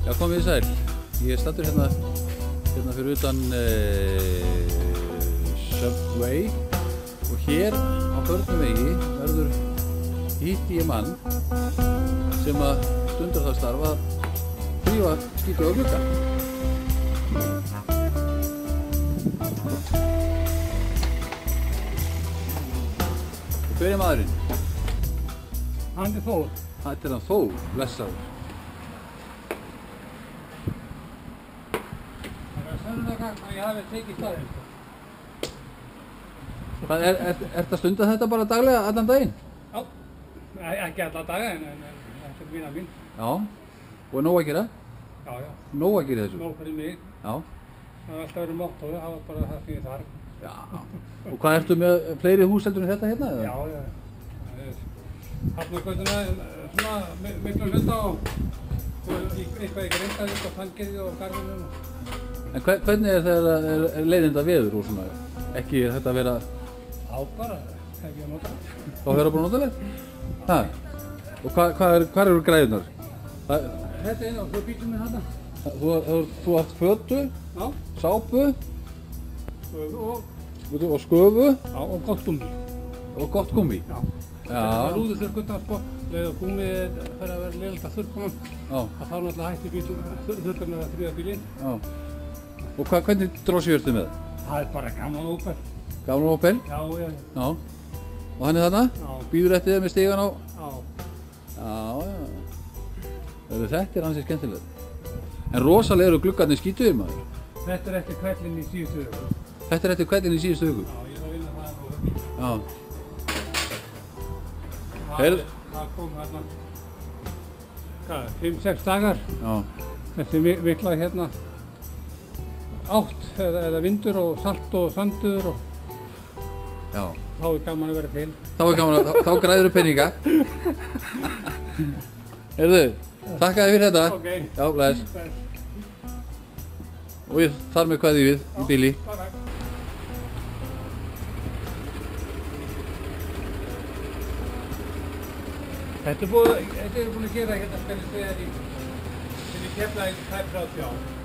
Já, komið þið sæl. Ég staddur hérna fyrir utan Subway og hér á Förnuvegi verður hitti ég mann sem að stundar það starf að þrífa skítu á glugga. Og hver er maðurinn? Hann er Þór. Þetta er hann Þór, blessaður. Ég hafi tekið staðinn. Hvað, ertu að stunda þetta bara daglega, allan daginn? Já, ekki alla daga en þetta er mín að mín. Já, og er nóg að gera? Já, já. Nóg að gera þessu? Nóg fyrir mig. Já. Það var alltaf verið mottóið, það var bara það sem ég þarf. Já. Og hvað ertu með fleiri húsheldur en þetta hérna? Já, já. Hafnargötuna, svona miklu hluta og eitthvað ekki reyndaði upp á Fanngerði og Garðinum. En hvernig er þegar er leiðinda veður og svona? Ekki þetta að vera... Já, bara, hef ég notalegt. Þá vera bara notalegt? Hæ? Og hvað eru græðunar? Þetta er einn á bílum minn hérna. Þú haft fötu, Já. sápu Og sköfu já, og gott gúmmi. og gott gúmmi. Já. Já. Það er rúður þurrkuttar sko, leið og gúmmið fer að vera leiðilegt að þurrkunum. Já. Það þá náttúrulega hætti þurrkunum að þrýða bílinn. Já. Og hvernig drósi ertu með? Það er bara gamlan Opel. Gamlan Opel? Já, já. Já. Og hann er þarna? Já. Bíður eftir þér með stigan á? Já. Já. Þetta er ansið skemmtilegt. En rosalega eru gluggarnir skítuðir maður. Þetta er eftir kvællinn í síðustu viku. Þetta er eftir kvællinn í síðustu viku? Já, ég var að vinna það á höfni. Já. Það kom hérna, 5-6 dagar. Já. Þessi mikla hérna átt eða vindur og salt og sandur og Já. þá er gaman að vera til. Þá er gaman að, þá græður þú peninga. Heyrðu, þakka þér fyrir þetta. Ok. Já, bless. Og ég þar með kveðju við í bíli. Þetta er búin að gera hérna spennist við í Keflavík tæp 30 ár.